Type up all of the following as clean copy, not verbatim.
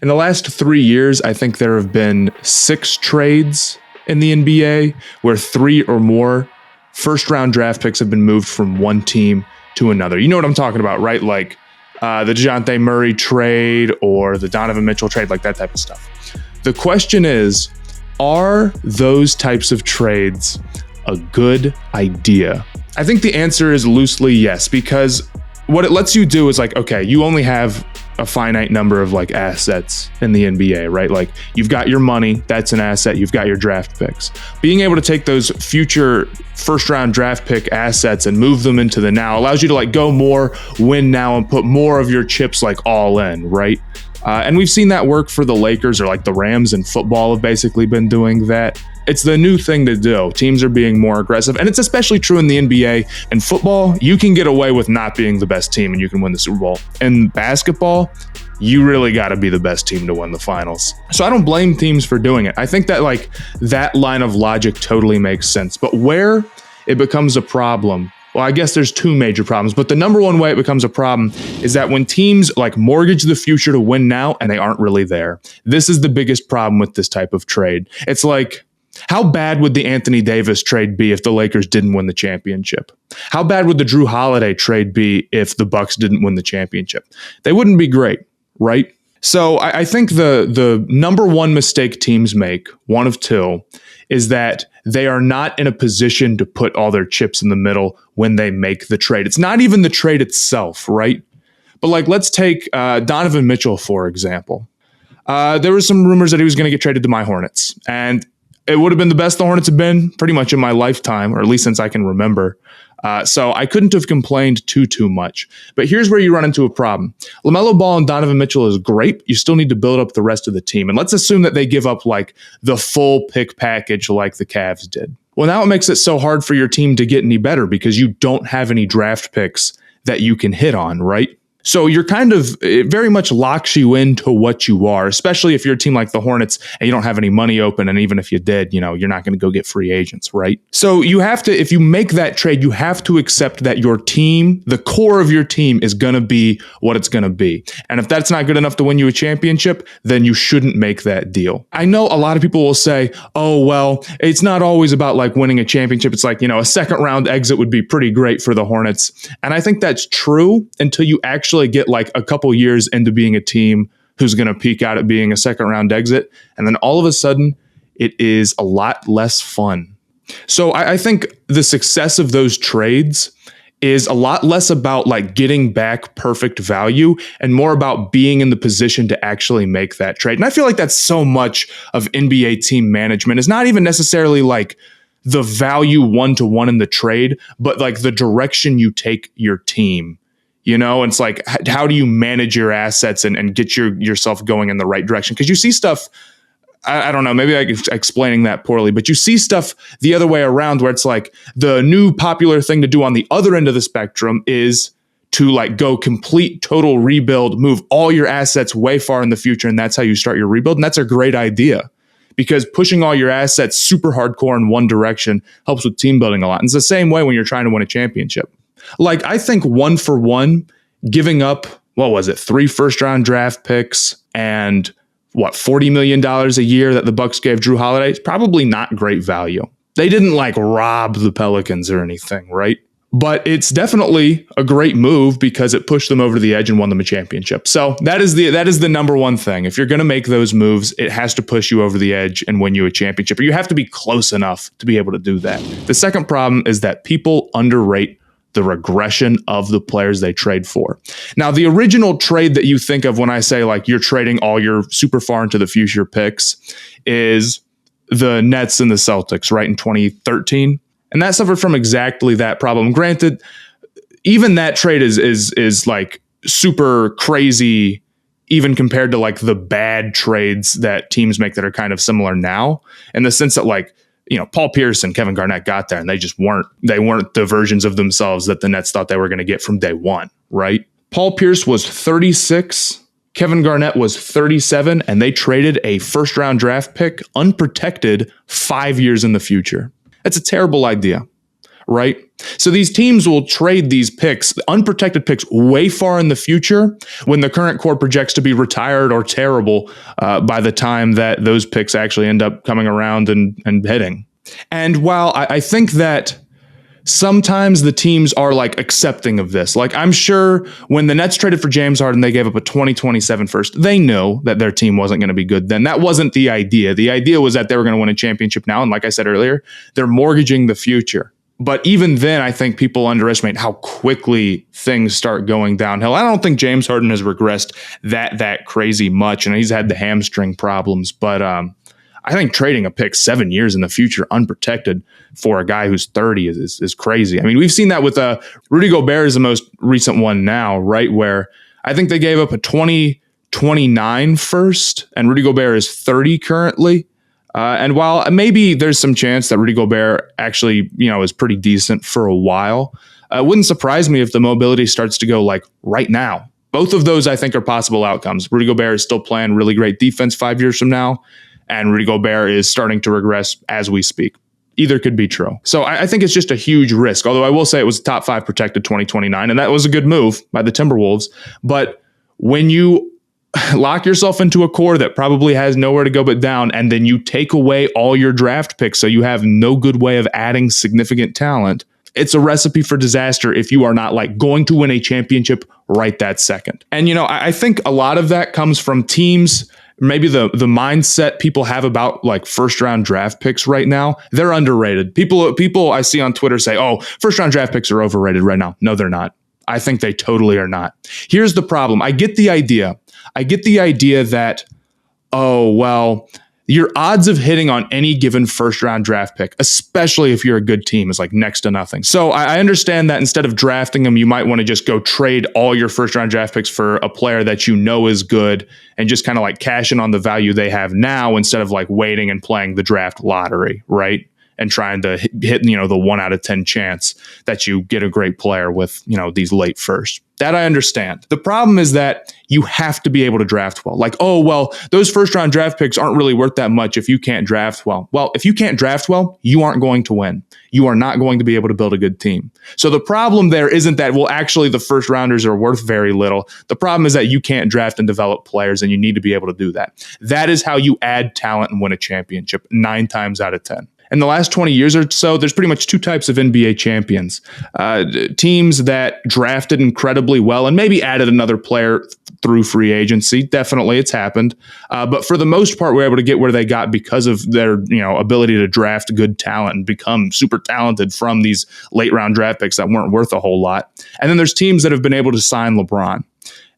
In the last 3 years, I think there have been 6 trades in the NBA where 3 or more first-round draft picks have been moved from one team to another. You know what I'm talking about, right? Like the DeJounte Murray trade or the Donovan Mitchell trade, like that type of stuff. The question is, are those types of trades a good idea? I think the answer is loosely yes, because what it lets you do is like, okay, you only have a finite number of like assets in the NBA, right? Like you've got your money, that's an asset. You've got your draft picks. Being able to take those future first round draft pick assets and move them into the now allows you to like go more, win now, and put more of your chips like all in, right? And we've seen that work for the Lakers, or like the Rams in football have basically been doing that. It's the new thing to do. Teams are being more aggressive, and it's especially true in the NBA. In football, you can get away with not being the best team and you can win the Super Bowl. In basketball, you really got to be the best team to win the finals. So I don't blame teams for doing it. I think that like that line of logic totally makes sense. But where it becomes a problem, well, I guess there's 2 major problems, but the number one way it becomes a problem is that when teams like mortgage the future to win now and they aren't really there. This is the biggest problem with this type of trade. It's like, how bad would the Anthony Davis trade be if the Lakers didn't win the championship? How bad would the Drew Holiday trade be if the Bucks didn't win the championship? They wouldn't be great, right? So I think the number one mistake teams make, one of 2, is that they are not in a position to put all their chips in the middle when they make the trade. It's not even the trade itself, right? But like, let's take Donovan Mitchell, for example. There was some rumors that he was going to get traded to my Hornets, and it would have been the best the Hornets have been pretty much in my lifetime, or at least since I can remember. So I couldn't have complained too much. But here's where you run into a problem. LaMelo Ball and Donovan Mitchell is great. You still need to build up the rest of the team. And let's assume that they give up like the full pick package like the Cavs did. Well, now it makes it so hard for your team to get any better because you don't have any draft picks that you can hit on, right? So you're kind of, it very much locks you into what you are, especially if you're a team like the Hornets and you don't have any money open. And even if you did, you know, you're not going to go get free agents, right? So you have to, if you make that trade, you have to accept that your team, the core of your team is going to be what it's going to be. And if that's not good enough to win you a championship, then you shouldn't make that deal. I know a lot of people will say, oh, well, it's not always about like winning a championship. It's like, you know, a second round exit would be pretty great for the Hornets. And I think that's true until you actually get like a couple years into being a team who's going to peak out at being a second round exit. And then all of a sudden it is a lot less fun. So I think the success of those trades is a lot less about like getting back perfect value and more about being in the position to actually make that trade. And I feel like that's so much of NBA team management is not even necessarily like the value one-to-one in the trade, but like the direction you take your team. You know, it's like, how do you manage your assets and get yourself going in the right direction? Because you see stuff, I don't know, maybe I'm explaining that poorly, but you see stuff the other way around where it's like the new popular thing to do on the other end of the spectrum is to like go complete total rebuild, move all your assets way far in the future. And that's how you start your rebuild. And that's a great idea because pushing all your assets super hardcore in one direction helps with team building a lot. And it's the same way when you're trying to win a championship. Like, I think 1-for-1, giving up, what was it, 3 first-round draft picks and, $40 million a year that the Bucks gave Drew Holiday is probably not great value. They didn't, like, rob the Pelicans or anything, right? But it's definitely a great move because it pushed them over the edge and won them a championship. So that is the number one thing. If you're going to make those moves, it has to push you over the edge and win you a championship. Or you have to be close enough to be able to do that. The second problem is that people underrate the regression of the players they trade for. Now, the original trade that you think of when I say like you're trading all your super far into the future picks is the Nets and the Celtics, right, in 2013. And that suffered from exactly that problem. Granted, even that trade is like super crazy, even compared to like the bad trades that teams make that are kind of similar now, in the sense that like, you know, Paul Pierce and Kevin Garnett got there and they weren't the versions of themselves that the Nets thought they were going to get from day one, right? Paul Pierce was 36, Kevin Garnett was 37, and they traded a first round draft pick unprotected 5 years in the future. That's a terrible idea, right? So these teams will trade these picks, unprotected picks, way far in the future when the current core projects to be retired or terrible by the time that those picks actually end up coming around and hitting. And while I think that sometimes the teams are like accepting of this. Like, I'm sure when the Nets traded for James Harden, they gave up a 2027 first. They know that their team wasn't going to be good then. That wasn't the idea. The idea was that they were going to win a championship now. And like I said earlier, they're mortgaging the future. But even then, I think people underestimate how quickly things start going downhill. I don't think James Harden has regressed that crazy much, and he's had the hamstring problems. But I think trading a pick 7 years in the future unprotected for a guy who's 30 is crazy. I mean, we've seen that with Rudy Gobert is the most recent one now, right? Where I think they gave up a 2029 first, and Rudy Gobert is 30 currently. And while maybe there's some chance that Rudy Gobert actually, is pretty decent for a while, it wouldn't surprise me if the mobility starts to go like right now. Both of those, I think, are possible outcomes. Rudy Gobert is still playing really great defense 5 years from now, and Rudy Gobert is starting to regress as we speak. Either could be true. So I think it's just a huge risk, although I will say it was top 5 protected 2029, and that was a good move by the Timberwolves. But when you lock yourself into a core that probably has nowhere to go but down, and then you take away all your draft picks so you have no good way of adding significant talent, it's a recipe for disaster if you are not like going to win a championship right that second. And, I think a lot of that comes from teams. Maybe the mindset people have about like first round draft picks right now, they're underrated. People I see on Twitter say, oh, first round draft picks are overrated right now. No, they're not. I think they totally are not. Here's the problem. I get the idea that, oh, well, your odds of hitting on any given first round draft pick, especially if you're a good team, is like next to nothing. So I understand that instead of drafting them, you might want to just go trade all your first round draft picks for a player that you know is good and just kind of like cash in on the value they have now instead of like waiting and playing the draft lottery, right? And trying to hit, the 1 out of 10 chance that you get a great player with, these late firsts. That I understand. The problem is that you have to be able to draft well. Like, oh, well, those first round draft picks aren't really worth that much if you can't draft well. Well, if you can't draft well, you aren't going to win. You are not going to be able to build a good team. So the problem there isn't that, well, actually the first rounders are worth very little. The problem is that you can't draft and develop players, and you need to be able to do that. That is how you add talent and win a championship 9 times out of 10. In the last 20 years or so, there's pretty much 2 types of NBA champions. Teams that drafted incredibly well and maybe added another player through free agency. Definitely, it's happened. But for the most part, we're able to get where they got because of their ability to draft good talent and become super talented from these late round draft picks that weren't worth a whole lot. And then there's teams that have been able to sign LeBron.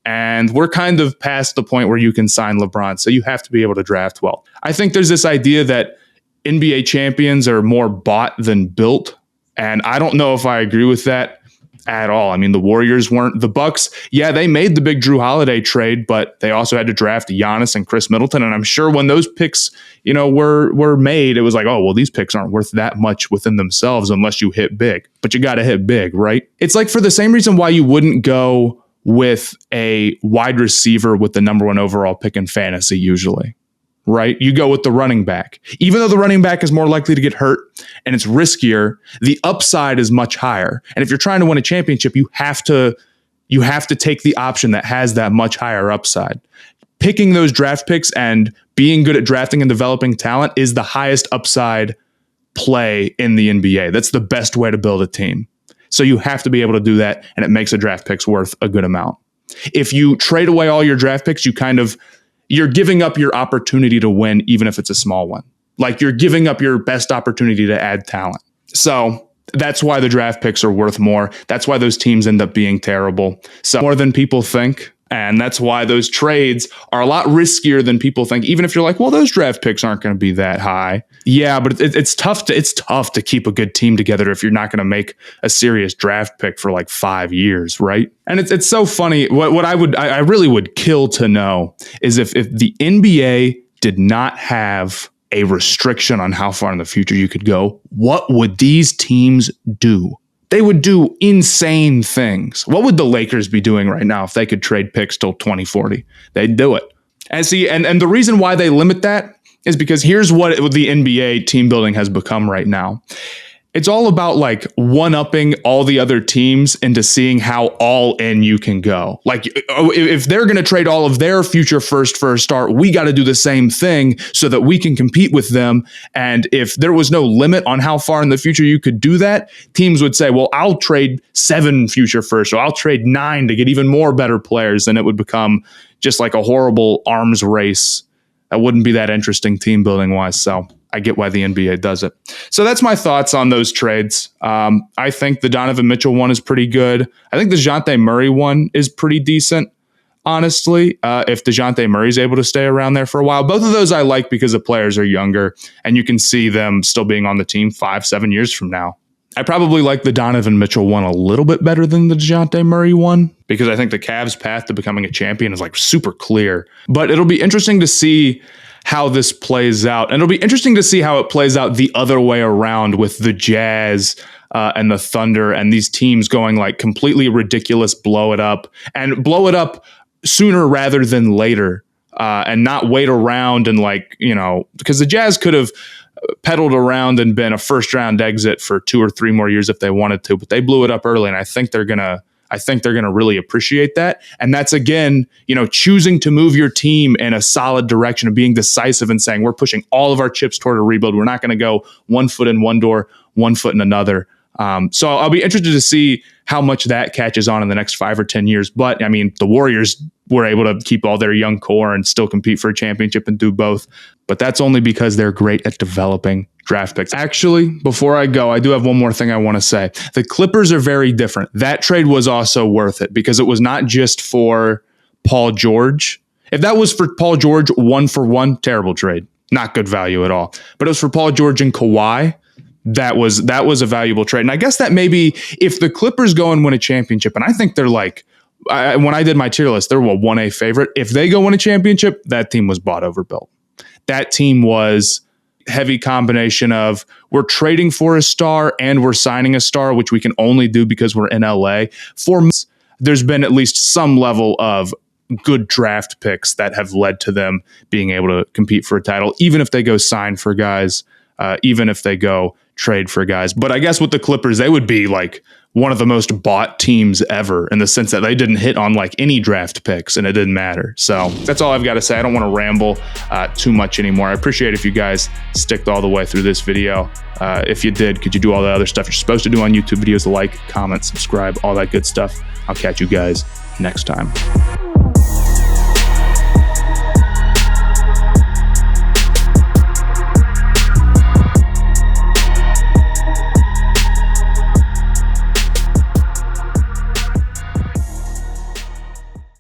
And we're kind of past the point where you can sign LeBron. So you have to be able to draft well. I think there's this idea that NBA champions are more bought than built. And I don't know if I agree with that at all. I mean, the Warriors weren't. The Bucks, yeah, they made the big Drew Holiday trade, but they also had to draft Giannis and Chris Middleton. And I'm sure when those picks, were made, it was like, oh, well, these picks aren't worth that much within themselves unless you hit big. But you got to hit big, right? It's like for the same reason why you wouldn't go with a wide receiver with the number 1 overall pick in fantasy usually. Right? You go with the running back. Even though the running back is more likely to get hurt and it's riskier, the upside is much higher. And if you're trying to win a championship, you have to take the option that has that much higher upside. Picking those draft picks and being good at drafting and developing talent is the highest upside play in the NBA. That's the best way to build a team. So you have to be able to do that, and it makes a draft picks worth a good amount. If you trade away all your draft picks, you're giving up your opportunity to win, even if it's a small one. Like you're giving up your best opportunity to add talent. So that's why the draft picks are worth more. That's why those teams end up being terrible. So more than people think. And that's why those trades are a lot riskier than people think. Even if you're like, well, those draft picks aren't going to be that high. Yeah, but it's tough to keep a good team together if you're not going to make a serious draft pick for like 5 years, right? And it's so funny. What I really would kill to know is if the NBA did not have a restriction on how far in the future you could go, what would these teams do? They would do insane things. What would the Lakers be doing right now if they could trade picks till 2040? They'd do it. And the reason why they limit that is because here's what the NBA team building has become right now. it's all about like one-upping all the other teams into seeing how all in you can go. Like if they're going to trade all of their future first for a star, we got to do the same thing so that we can compete with them. And if there was no limit on how far in the future you could do that, teams would say, well, I'll trade 7 future firsts, or I'll trade 9 to get even more better players. And it would become just like a horrible arms race. That wouldn't be that interesting team building wise. So I get why the NBA does it. So that's my thoughts on those trades. I think the Donovan Mitchell one is pretty good. I think the DeJounte Murray one is pretty decent, honestly, if DeJounte Murray is able to stay around there for a while. Both of those I like because the players are younger, and you can see them still being on the team 5-7 years from now. I probably like the Donovan Mitchell one a little bit better than the DeJounte Murray one because I think the Cavs' path to becoming a champion is like super clear. But it'll be interesting to see how this plays out. And it'll be interesting to see how it plays out the other way around with the Jazz and the Thunder and these teams going like completely ridiculous, blow it up sooner rather than later, and not wait around and like, you know, because the Jazz could have pedaled around and been a first round exit for 2 or 3 more years if they wanted to, but they blew it up early. And I think they're going to really appreciate that. And that's, again, you know, choosing to move your team in a solid direction and being decisive and saying, we're pushing all of our chips toward a rebuild. We're not going to go 1 foot in one door, 1 foot in another. So I'll be interested to see how much that catches on in the next 5 or 10 years. But I mean, the Warriors were able to keep all their young core and still compete for a championship and do both. But that's only because they're great at developing draft picks. Actually, before I go, I do have one more thing I want to say. The Clippers are very different. That trade was also worth it because it was not just for Paul George. If that was for Paul George 1-for-1, terrible trade. Not good value at all. But it was for Paul George and Kawhi. That was a valuable trade. And I guess that maybe if the Clippers go and win a championship, and I think they're like, when I did my tier list, they're a 1A favorite. If they go win a championship, that team was bought overbuilt. That team was heavy combination of we're trading for a star and we're signing a star, which we can only do because we're in LA. There's been at least some level of good draft picks that have led to them being able to compete for a title, even if they go sign for guys, even if they go trade for guys. But I guess with the Clippers, they would be like one of the most bought teams ever in the sense that they didn't hit on like any draft picks and it didn't matter. So that's all I've got to say. I don't want to ramble too much anymore. I appreciate if you guys sticked all the way through this video. If you did, could you do all the other stuff you're supposed to do on YouTube videos, like, comment, subscribe, all that good stuff. I'll catch you guys next time.